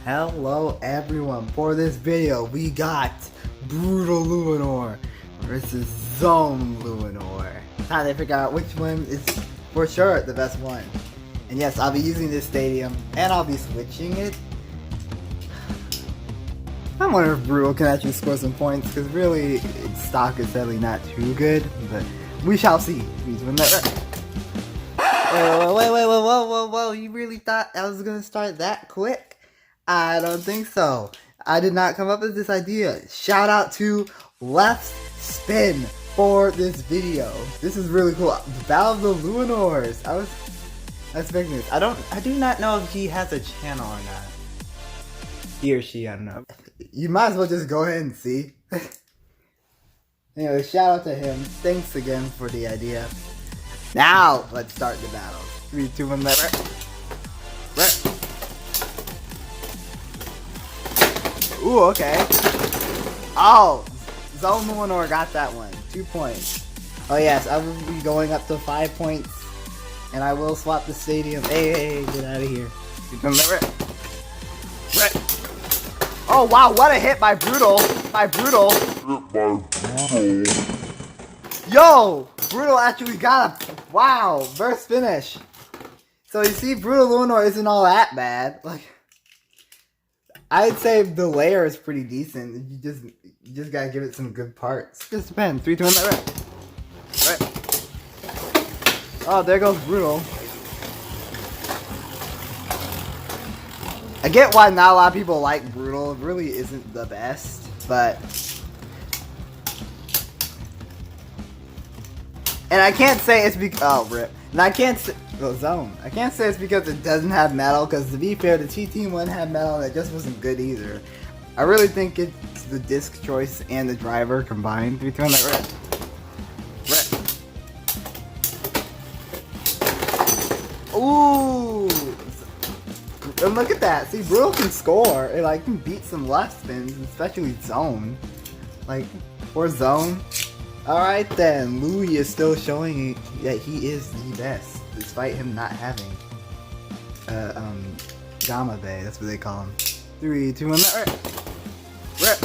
Hello everyone, for this video we got Brutal Luinor versus Zone Luinor. Time to figure out which one is for sure the best one. And yes, I'll be using this stadium and I'll be switching it. I wonder if Brutal can actually score some points, because really its stock is definitely not too good, but we shall see. Whoa, you really thought I was gonna start that quick? I don't think so. I did not come up with this idea. Shout out to Left Spin for this video. This is really cool. Battle of the Luinors. I was expecting this. I do not know if he has a channel or not. He or she, I don't know. You might as well just go ahead and see. Anyway, shout out to him. Thanks again for the idea. Now, let's start the battle. 3, 2, 1, right. Ooh, okay. Oh, Zone Luinor got that one. 2 points. Oh yes, I will be going up to 5 points. And I will swap the stadium. Hey, get out of here. Right. Oh wow, what a hit by Brutal. Yo! Brutal actually got a wow burst finish. So you see, Brutal Luinor isn't all that bad. Like, I'd say the layer is pretty decent. You just gotta give it some good parts. Just depends. 3, 2, 1, right. Oh, there goes Brutal. I get why not a lot of people like Brutal. It really isn't the best, but. And I can't say it's because rip. And I can't say Zone. I can't say it's because it doesn't have metal, because to be fair, the T-Team one had metal and it just wasn't good either. I really think it's the disc choice and the driver combined. 3, 2, 1, right. Ooh! And look at that. See, Brutal can score. It like can beat some left spins, especially Zone. Like, or Zone. Alright then, Louis is still showing that he is the best, despite him not having Gamma Bay, that's what they call him. 3, 2, 1, rip.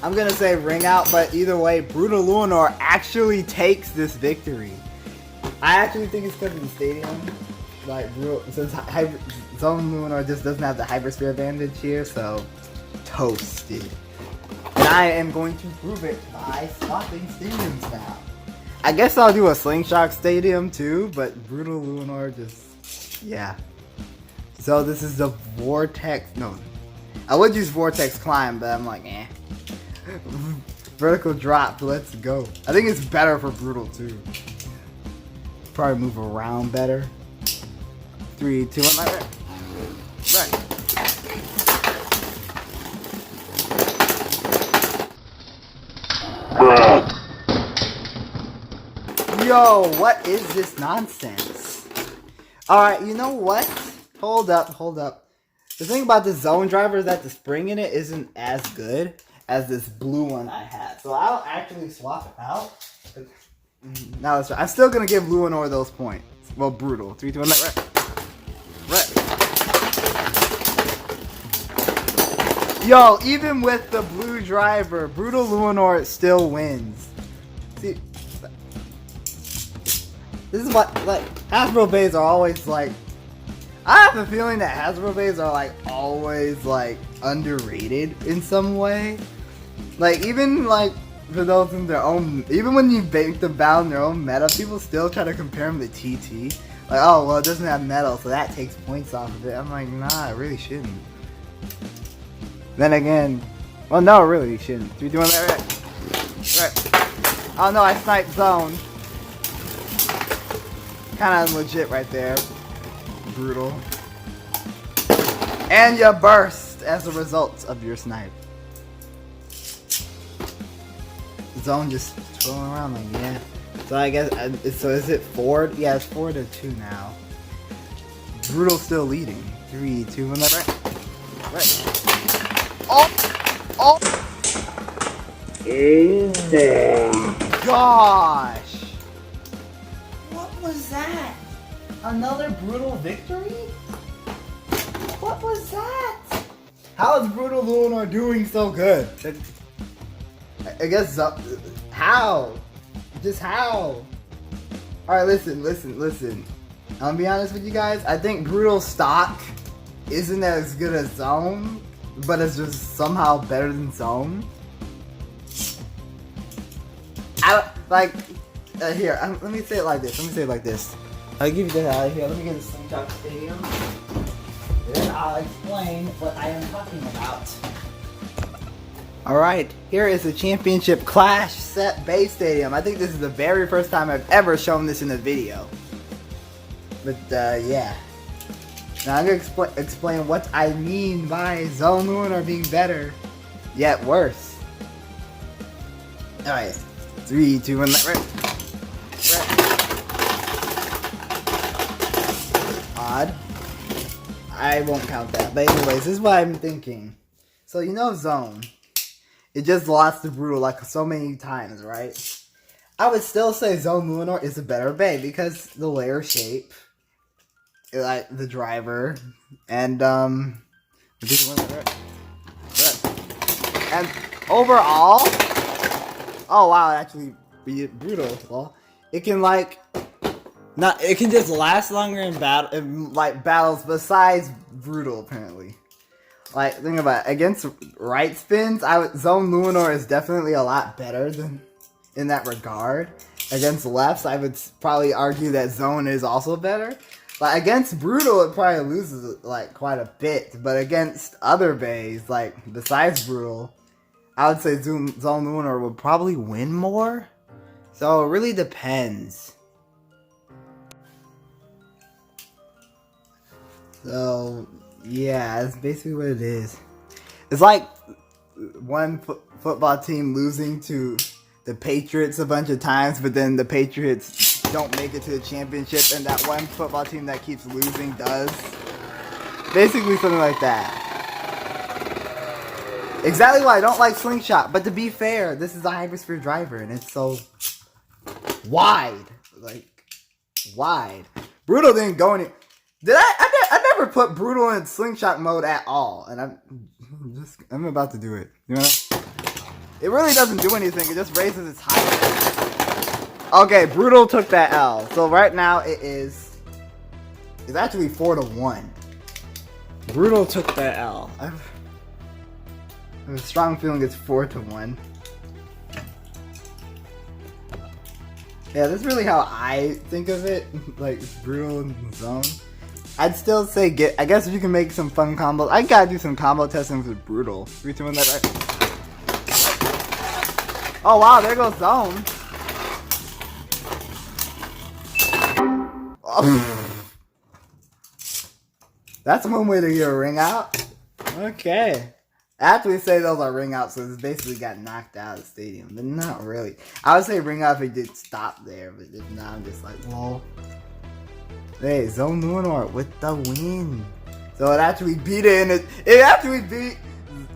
I'm gonna say ring out, but either way, Brutal Luinor actually takes this victory. I actually think it's because of the stadium. Like, since Zone Luinor just doesn't have the Hypersphere advantage here, so toasted. And I am going to prove it by swapping stadiums now. I guess I'll do a Slingshot stadium too, but Brutal Luinor just, yeah. So this is the Vortex, no. I would use Vortex Climb, but I'm like, eh. Vertical drop, let's go. I think it's better for Brutal too. Probably move around better. 3, 2, 1, right. Yo, what is this nonsense? Alright, you know what? Hold up. The thing about the Zone driver is that the spring in it isn't as good as this blue one I had. So I'll actually swap it out. Now let's try. I'm still gonna give Luinor those points. Well, Brutal. 3, 2, 1, right. Yo, even with the blue driver, Brutal Luinor still wins. See, this is what, like, Hasbro Beys are always like, I have a feeling that Hasbro Beys are like always like underrated in some way. Like, even like for those in their own, even when you bake them down their own meta, people still try to compare them to TT. Like, oh well, it doesn't have metal, so that takes points off of it. I'm like, nah, it really shouldn't. Then again, well, no, it really shouldn't. 3, 2, 1, right. Oh no, I sniped Zone. Kind of legit right there. Brutal. And you burst as a result of your snipe. Zone just twirling around like, yeah. So I guess, so is it 4? Yeah, it's 4-2 now. Brutal still leading. 3, 2, 1, right. Oh my gosh! What was that? Another brutal victory? What was that? How is Brutal Luinor doing so good? I guess, how? Just how? Alright, listen. I'll be honest with you guys. I think Brutal stock isn't as good as Zone, but it's just somehow better than Zone. Here, let me say it like this. I'll give you that out of here. Let me get the Slingshot Stadium. Then I'll explain what I am talking about. Alright, here is the Championship Clash Set Beys Stadium. I think this is the very first time I've ever shown this in a video. But, yeah. Now I'm going to explain what I mean by Zone Luinor being better, yet worse. Alright, 3, 2, 1, right. Odd. I won't count that. But anyways, this is what I'm thinking. So, you know Zone. It just lost to Brutal like so many times, right? I would still say Zone Luinor is a better Bey because the layer shape, like the driver, and overall, oh wow, it actually be Brutal. Well, it can it can just last longer in battles besides Brutal apparently. Like, think about it. Against right spins, Zone Luinor is definitely a lot better than in that regard. Against lefts, I would probably argue that Zone is also better. Like, against Brutal, it probably loses, like, quite a bit. But against other Beys, like, besides Brutal, I would say Zone Luinor would probably win more. So, it really depends. So, yeah, that's basically what it is. It's like one football team losing to the Patriots a bunch of times, but then the Patriots don't make it to the championship, and that one football team that keeps losing does. Basically something like that. Exactly why I don't like Slingshot, but to be fair, this is a Hypersphere driver, and it's so wide. Like, wide. Brutal didn't go any... I never put Brutal in Slingshot mode at all, and I'm about to do it. You know, it really doesn't do anything. It just raises its height. Okay, Brutal took that L. So right now it's actually 4-1. Brutal took that L. I have a strong feeling it's 4-1. Yeah, that's really how I think of it. Like Brutal and Zone. I'd still say I guess if you can make some fun combos. I gotta do some combo testing with Brutal. 3, 2, 1, that right? Oh wow, there goes Zone. Oh. That's one way to get a ring out. Okay. After we say those are ring outs, so it's basically got knocked out of the stadium. But not really. I would say ring out if it did stop there, but if not, I'm just like, whoa. Hey, Zone Luinor with the win. So it actually beat it actually beat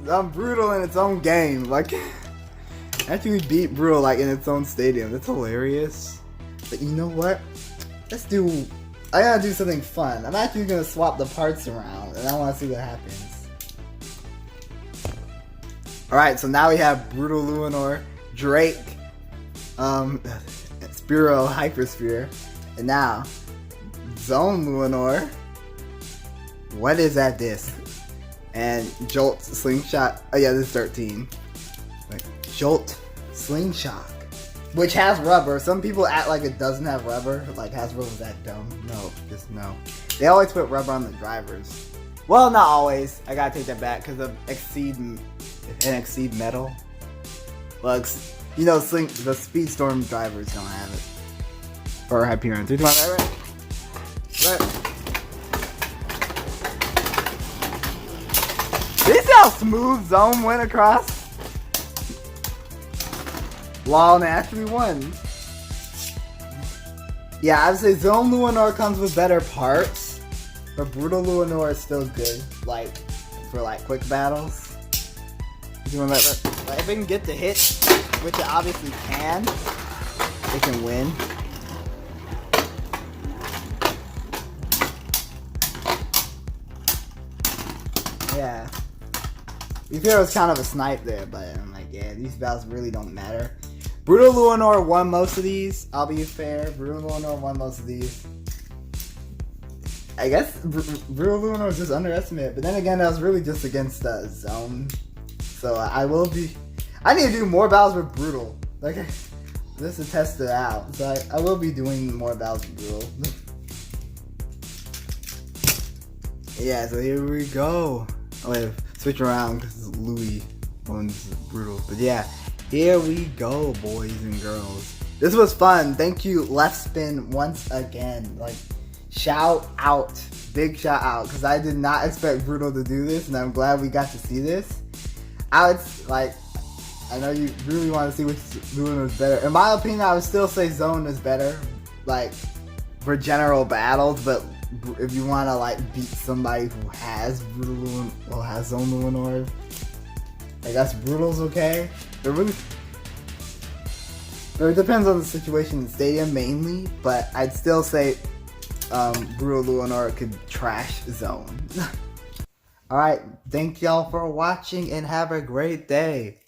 Brutal in its own game. Like, actually beat Brutal like in its own stadium. That's hilarious. But you know what? I gotta do something fun. I'm actually gonna swap the parts around, and I wanna see what happens. Alright, so now we have Brutal Luinor, Drake, Spiro Hypersphere, and now Zone Luinor. What is that disc? And Jolt Slingshot. Oh yeah, this is 13. Like, Jolt Slingshot, which has rubber. Some people act like it doesn't have rubber. Like Hasbro was that dumb. No, just no. They always put rubber on the drivers. Well, not always. I gotta take that back because of Exceed metal. Well, you know, the Speedstorm drivers don't have it. Or Hyperion. 3, 2, 1, right? Did you see how smooth Zone went across? Lol, and actually won. Yeah, I would say Zone Luinor comes with better parts, but Brutal Luinor is still good, like, for like quick battles. Like, if it can get the hit, which it obviously can, it can win. yeah. You feel it was kind of a snipe there, but I'm like, yeah, these battles really don't matter. Brutal Luinor won most of these. I'll be fair. Brutal Luinor won most of these. I guess Brutal Luinor was just underestimated, but then again, that was really just against Zone. So I need to do more battles with Brutal. Like, just to test it out. So I will be doing more battles with Brutal. Yeah, so here we go. Oh wait, switch around because Louis owns Brutal. But yeah, here we go, boys and girls. This was fun. Thank you, Left Spin, once again. Like, shout out, big shout out, because I did not expect Brutal to do this, and I'm glad we got to see this. I know you really want to see which Luinor is better. In my opinion, I would still say Zone is better, like, for general battles, but if you want to, like, beat somebody who has Brutal Luinor, or has Zone Luinor, I guess Brutal's okay. It depends on the situation in the stadium mainly, but I'd still say Brutal Luinor could trash Zone. Alright, thank y'all for watching and have a great day.